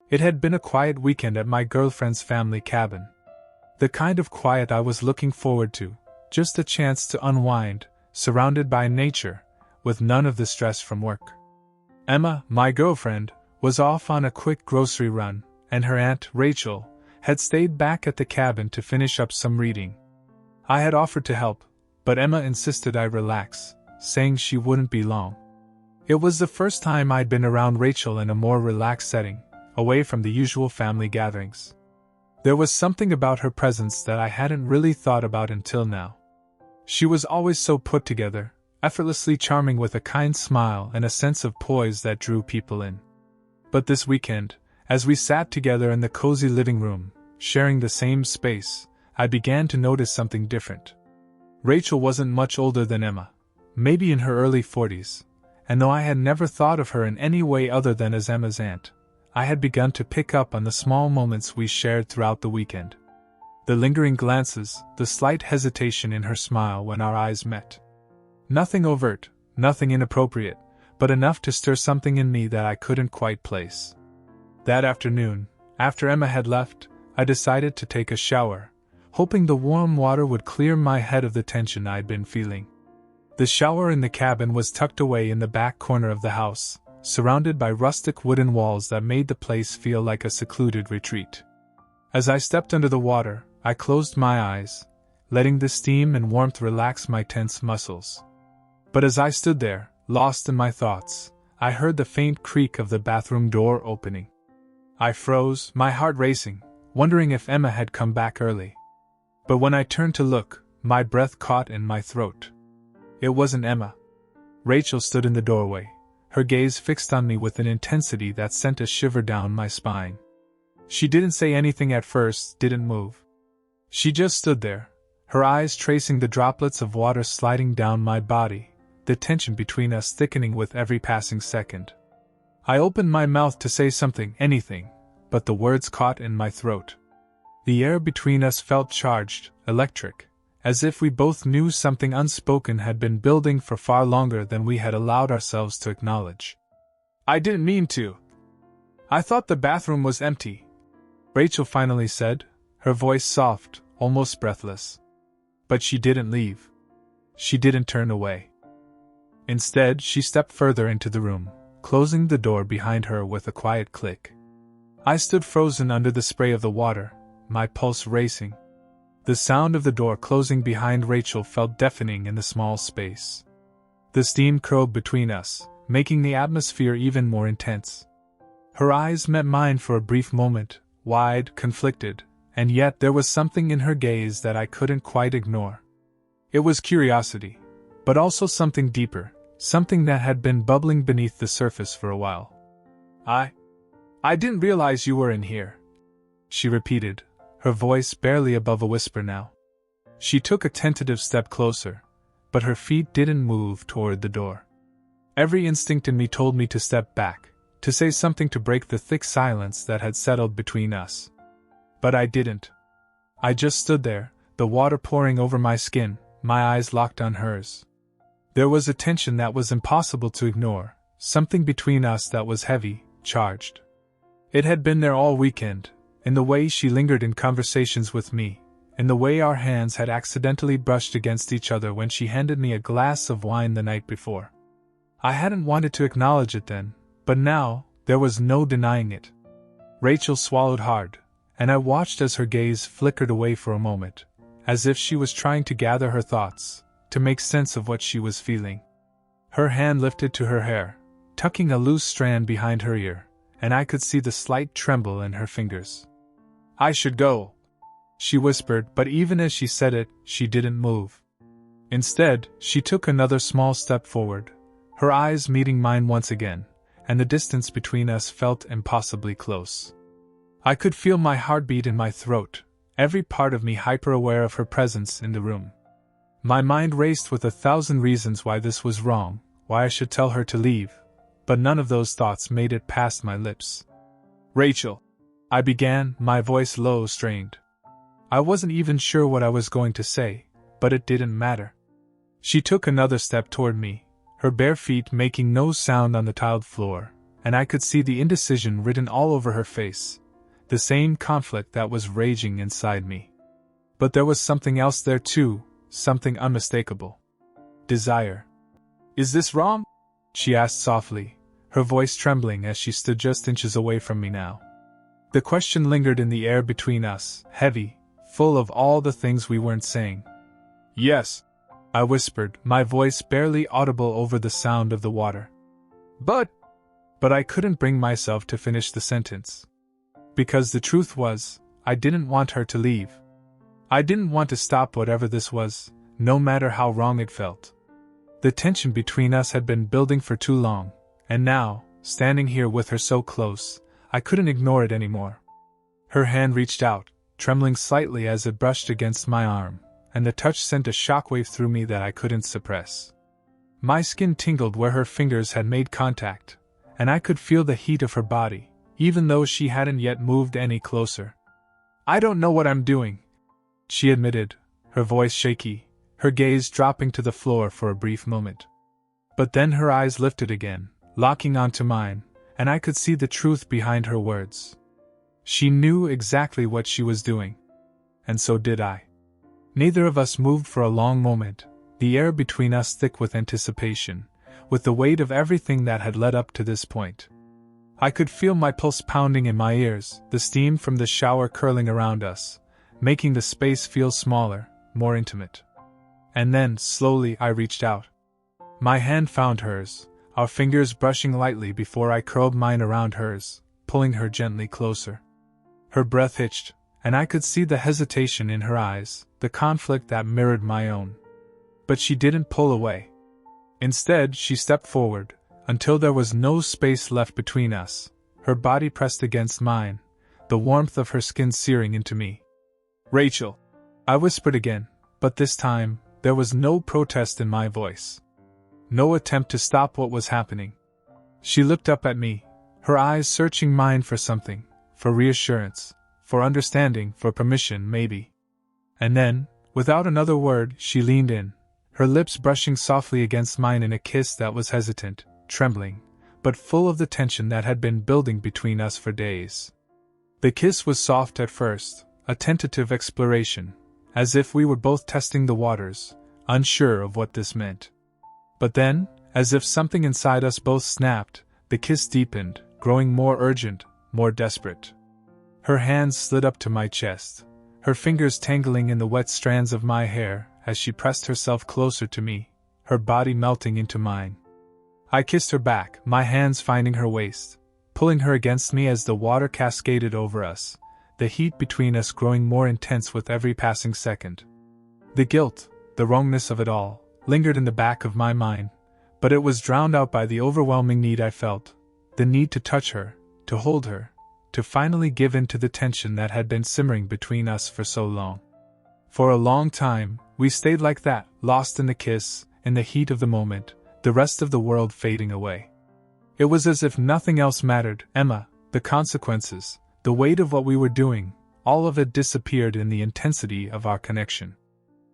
It had been a quiet weekend at my girlfriend's family cabin. The kind of quiet I was looking forward to, just a chance to unwind, surrounded by nature, with none of the stress from work. Emma, my girlfriend, was off on a quick grocery run, and her aunt, Rachel, had stayed back at the cabin to finish up some reading. I had offered to help, but Emma insisted I relax, saying she wouldn't be long. It was the first time I'd been around Rachel in a more relaxed setting, away from the usual family gatherings. There was something about her presence that I hadn't really thought about until now. She was always so put together, effortlessly charming with a kind smile and a sense of poise that drew people in. But this weekend, as we sat together in the cozy living room, sharing the same space, I began to notice something different. Rachel wasn't much older than Emma, maybe in her early 40s, and though I had never thought of her in any way other than as Emma's aunt, I had begun to pick up on the small moments we shared throughout the weekend. The lingering glances, the slight hesitation in her smile when our eyes met. Nothing overt, nothing inappropriate, but enough to stir something in me that I couldn't quite place. That afternoon, after Emma had left, I decided to take a shower, hoping the warm water would clear my head of the tension I'd been feeling. The shower in the cabin was tucked away in the back corner of the house, surrounded by rustic wooden walls that made the place feel like a secluded retreat. As I stepped under the water, I closed my eyes, letting the steam and warmth relax my tense muscles. But as I stood there, lost in my thoughts, I heard the faint creak of the bathroom door opening. I froze, my heart racing, wondering if Emma had come back early. But when I turned to look, my breath caught in my throat. It wasn't Emma. Rachel stood in the doorway, her gaze fixed on me with an intensity that sent a shiver down my spine. She didn't say anything at first, didn't move. She just stood there, her eyes tracing the droplets of water sliding down my body, the tension between us thickening with every passing second. I opened my mouth to say something, anything, but the words caught in my throat. The air between us felt charged, electric, as if we both knew something unspoken had been building for far longer than we had allowed ourselves to acknowledge. "I didn't mean to. I thought the bathroom was empty," Rachel finally said, her voice soft, almost breathless. But she didn't leave. She didn't turn away. Instead, she stepped further into the room, closing the door behind her with a quiet click. I stood frozen under the spray of the water, my pulse racing. The sound of the door closing behind Rachel felt deafening in the small space. The steam curled between us, making the atmosphere even more intense. Her eyes met mine for a brief moment, wide, conflicted, and yet there was something in her gaze that I couldn't quite ignore. It was curiosity, but also something deeper, something that had been bubbling beneath the surface for a while. I didn't realize you were in here," she repeated, her voice barely above a whisper now. She took a tentative step closer, but her feet didn't move toward the door. Every instinct in me told me to step back, to say something to break the thick silence that had settled between us. But I didn't. I just stood there, the water pouring over my skin, my eyes locked on hers. There was a tension that was impossible to ignore, something between us that was heavy, charged. It had been there all weekend, in the way she lingered in conversations with me, in the way our hands had accidentally brushed against each other when she handed me a glass of wine the night before. I hadn't wanted to acknowledge it then, but now, there was no denying it. Rachel swallowed hard, and I watched as her gaze flickered away for a moment, as if she was trying to gather her thoughts, to make sense of what she was feeling. Her hand lifted to her hair, tucking a loose strand behind her ear, and I could see the slight tremble in her fingers. "I should go," she whispered, but even as she said it, she didn't move. Instead, she took another small step forward, her eyes meeting mine once again, and the distance between us felt impossibly close. I could feel my heartbeat in my throat, every part of me hyper-aware of her presence in the room. My mind raced with 1,000 reasons why this was wrong, why I should tell her to leave, but none of those thoughts made it past my lips. "Rachel," I began, my voice low, strained. I wasn't even sure what I was going to say, but it didn't matter. She took another step toward me, her bare feet making no sound on the tiled floor, and I could see the indecision written all over her face, the same conflict that was raging inside me. But there was something else there too, something unmistakable. Desire. "Is this wrong?" she asked softly, her voice trembling as she stood just inches away from me now. The question lingered in the air between us, heavy, full of all the things we weren't saying. "Yes," I whispered, my voice barely audible over the sound of the water. But I couldn't bring myself to finish the sentence. Because the truth was, I didn't want her to leave. I didn't want to stop whatever this was, no matter how wrong it felt. The tension between us had been building for too long, and now, standing here with her so close, I couldn't ignore it anymore. Her hand reached out, trembling slightly as it brushed against my arm, and the touch sent a shockwave through me that I couldn't suppress. My skin tingled where her fingers had made contact, and I could feel the heat of her body, even though she hadn't yet moved any closer. "I don't know what I'm doing," she admitted, her voice shaky, her gaze dropping to the floor for a brief moment. But then her eyes lifted again, locking onto mine, and I could see the truth behind her words. She knew exactly what she was doing. And so did I. Neither of us moved for a long moment, the air between us thick with anticipation, with the weight of everything that had led up to this point. I could feel my pulse pounding in my ears, the steam from the shower curling around us, making the space feel smaller, more intimate. And then, slowly, I reached out. My hand found hers, our fingers brushing lightly before I curled mine around hers, pulling her gently closer. Her breath hitched, and I could see the hesitation in her eyes, the conflict that mirrored my own. But she didn't pull away. Instead, she stepped forward, until there was no space left between us, her body pressed against mine, the warmth of her skin searing into me. "Rachel," I whispered again, but this time, there was no protest in my voice. No attempt to stop what was happening. She looked up at me, her eyes searching mine for something, for reassurance, for understanding, for permission, maybe. And then, without another word, she leaned in, her lips brushing softly against mine in a kiss that was hesitant, trembling, but full of the tension that had been building between us for days. The kiss was soft at first, a tentative exploration, as if we were both testing the waters, unsure of what this meant. But then, as if something inside us both snapped, the kiss deepened, growing more urgent, more desperate. Her hands slid up to my chest, her fingers tangling in the wet strands of my hair as she pressed herself closer to me, her body melting into mine. I kissed her back, my hands finding her waist, pulling her against me as the water cascaded over us, the heat between us growing more intense with every passing second. The guilt, the wrongness of it all, lingered in the back of my mind, but it was drowned out by the overwhelming need I felt, the need to touch her, to hold her, to finally give in to the tension that had been simmering between us for so long. For a long time, we stayed like that, lost in the kiss, in the heat of the moment, the rest of the world fading away. It was as if nothing else mattered, Emma, the consequences, the weight of what we were doing, all of it disappeared in the intensity of our connection.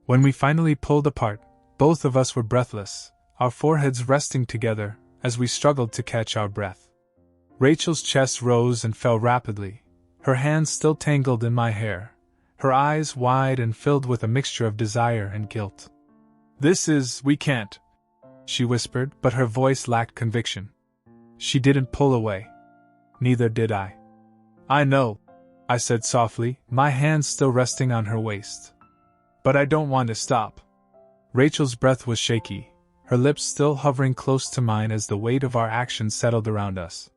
When we finally pulled apart, both of us were breathless, our foreheads resting together, as we struggled to catch our breath. Rachel's chest rose and fell rapidly, her hands still tangled in my hair, her eyes wide and filled with a mixture of desire and guilt. We can't," she whispered, but her voice lacked conviction. She didn't pull away. Neither did I. "I know," I said softly, my hands still resting on her waist. "But I don't want to stop." Rachel's breath was shaky, her lips still hovering close to mine as the weight of our actions settled around us.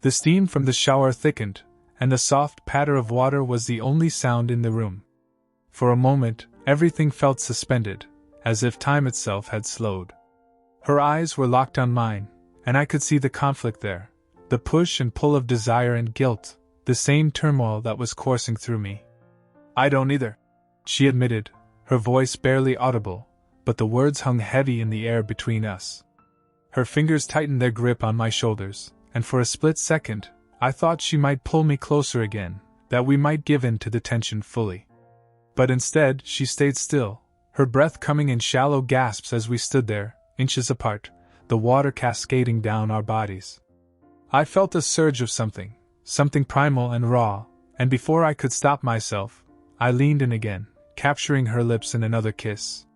The steam from the shower thickened, and the soft patter of water was the only sound in the room. For a moment, everything felt suspended, as if time itself had slowed. Her eyes were locked on mine, and I could see the conflict there, the push and pull of desire and guilt, the same turmoil that was coursing through me. "I don't either," she admitted, her voice barely audible, but the words hung heavy in the air between us. Her fingers tightened their grip on my shoulders, and for a split second, I thought she might pull me closer again, that we might give in to the tension fully. But instead, she stayed still, her breath coming in shallow gasps as we stood there, inches apart, the water cascading down our bodies. I felt a surge of something primal and raw, and before I could stop myself, I leaned in again, capturing her lips in another kiss.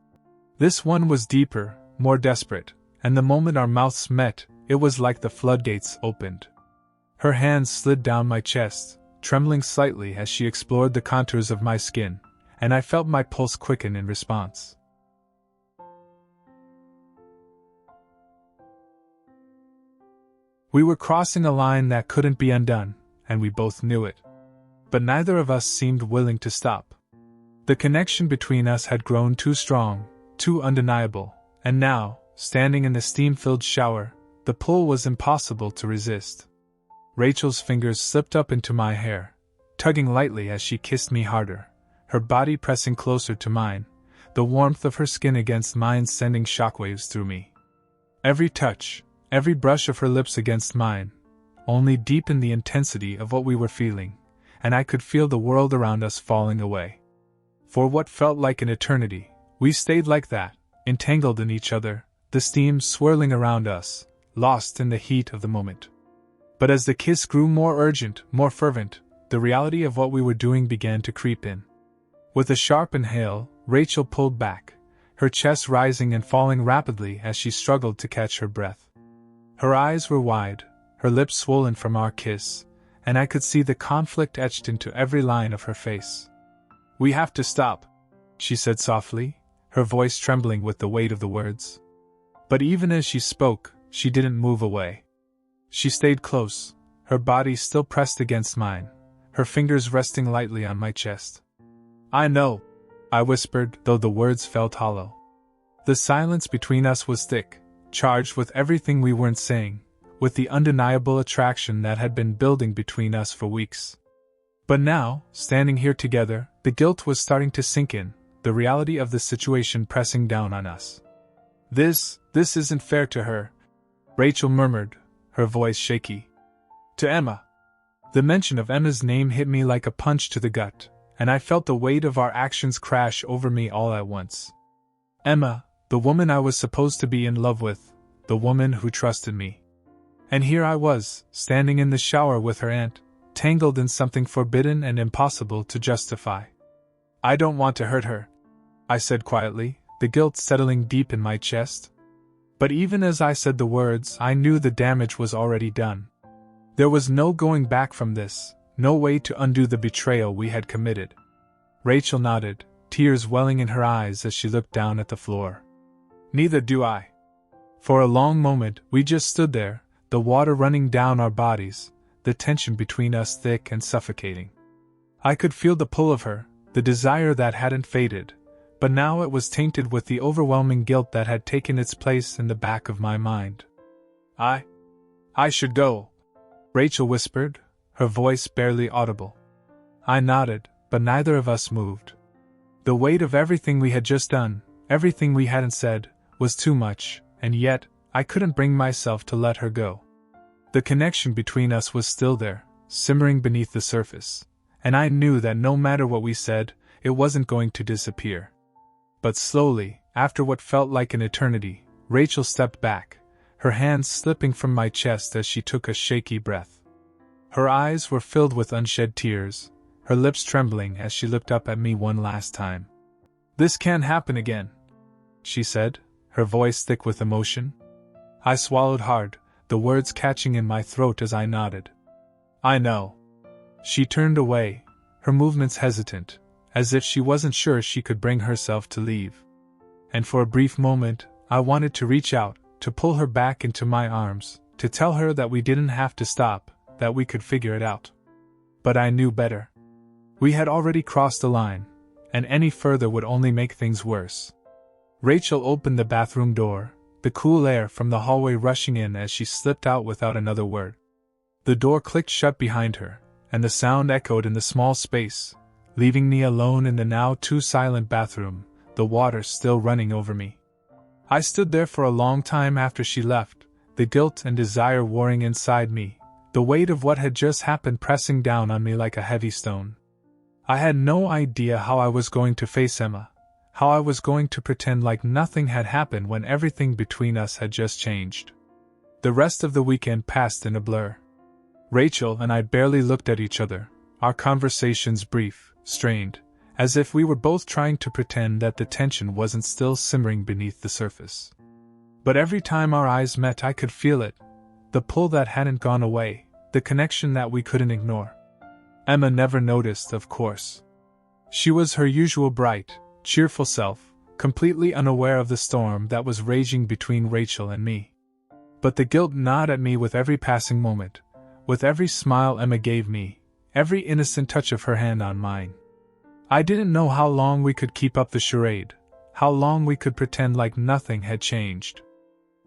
This one was deeper, more desperate, and the moment our mouths met, it was like the floodgates opened. Her hands slid down my chest, trembling slightly as she explored the contours of my skin, and I felt my pulse quicken in response. We were crossing a line that couldn't be undone, and we both knew it. But neither of us seemed willing to stop. The connection between us had grown too strong, too undeniable, and now, standing in the steam-filled shower, the pull was impossible to resist. Rachel's fingers slipped up into my hair, tugging lightly as she kissed me harder, her body pressing closer to mine, the warmth of her skin against mine sending shockwaves through me. Every touch, every brush of her lips against mine, only deepened the intensity of what we were feeling, and I could feel the world around us falling away. For what felt like an eternity, we stayed like that, entangled in each other, the steam swirling around us, lost in the heat of the moment. But as the kiss grew more urgent, more fervent, the reality of what we were doing began to creep in. With a sharp inhale, Rachel pulled back, her chest rising and falling rapidly as she struggled to catch her breath. Her eyes were wide, her lips swollen from our kiss, and I could see the conflict etched into every line of her face. "We have to stop," she said softly, her voice trembling with the weight of the words. But even as she spoke, she didn't move away. She stayed close, her body still pressed against mine, her fingers resting lightly on my chest. "I know," I whispered, though the words felt hollow. The silence between us was thick, charged with everything we weren't saying, with the undeniable attraction that had been building between us for weeks. But now, standing here together, the guilt was starting to sink in, the reality of the situation pressing down on us. This isn't fair to her," Rachel murmured, her voice shaky. "To Emma." The mention of Emma's name hit me like a punch to the gut, and I felt the weight of our actions crash over me all at once. Emma, the woman I was supposed to be in love with, the woman who trusted me. And here I was, standing in the shower with her aunt, tangled in something forbidden and impossible to justify. "I don't want to hurt her," I said quietly, the guilt settling deep in my chest. But even as I said the words, I knew the damage was already done. There was no going back from this, no way to undo the betrayal we had committed. Rachel nodded, tears welling in her eyes as she looked down at the floor. "Neither do I." For a long moment, we just stood there, the water running down our bodies, the tension between us thick and suffocating. I could feel the pull of her, the desire that hadn't faded, but now it was tainted with the overwhelming guilt that had taken its place in the back of my mind. I should go," Rachel whispered, her voice barely audible. I nodded, but neither of us moved. The weight of everything we had just done, everything we hadn't said, was too much, and yet, I couldn't bring myself to let her go. The connection between us was still there, simmering beneath the surface, and I knew that no matter what we said, it wasn't going to disappear. But slowly, after what felt like an eternity, Rachel stepped back, her hands slipping from my chest as she took a shaky breath. Her eyes were filled with unshed tears, her lips trembling as she looked up at me one last time. "This can't happen again," she said, her voice thick with emotion. I swallowed hard, the words catching in my throat as I nodded. "I know." She turned away, her movements hesitant, as if she wasn't sure she could bring herself to leave. And for a brief moment, I wanted to reach out, to pull her back into my arms, to tell her that we didn't have to stop, that we could figure it out. But I knew better. We had already crossed the line, and any further would only make things worse. Rachel opened the bathroom door, the cool air from the hallway rushing in as she slipped out without another word. The door clicked shut behind her, and the sound echoed in the small space, leaving me alone in the now too silent bathroom, the water still running over me. I stood there for a long time after she left, the guilt and desire warring inside me, the weight of what had just happened pressing down on me like a heavy stone. I had no idea how I was going to face Emma, how I was going to pretend like nothing had happened when everything between us had just changed. The rest of the weekend passed in a blur. Rachel and I barely looked at each other, our conversations brief, strained, as if we were both trying to pretend that the tension wasn't still simmering beneath the surface. But every time our eyes met, I could feel it, the pull that hadn't gone away, the connection that we couldn't ignore. Emma never noticed, of course. She was her usual bright, cheerful self, completely unaware of the storm that was raging between Rachel and me. But the guilt gnawed at me with every passing moment, with every smile Emma gave me, every innocent touch of her hand on mine. I didn't know how long we could keep up the charade, how long we could pretend like nothing had changed.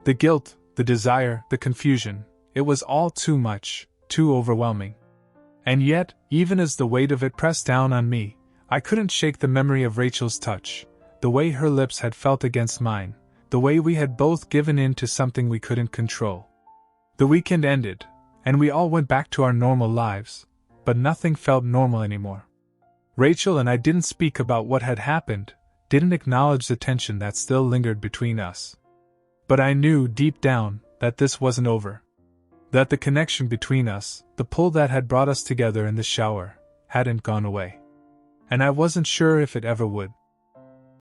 The guilt, the desire, the confusion, it was all too much, too overwhelming. And yet, even as the weight of it pressed down on me, I couldn't shake the memory of Rachel's touch, the way her lips had felt against mine, the way we had both given in to something we couldn't control. The weekend ended, and we all went back to our normal lives, but nothing felt normal anymore. Rachel and I didn't speak about what had happened, didn't acknowledge the tension that still lingered between us. But I knew deep down that this wasn't over. That the connection between us, the pull that had brought us together in the shower, hadn't gone away. And I wasn't sure if it ever would.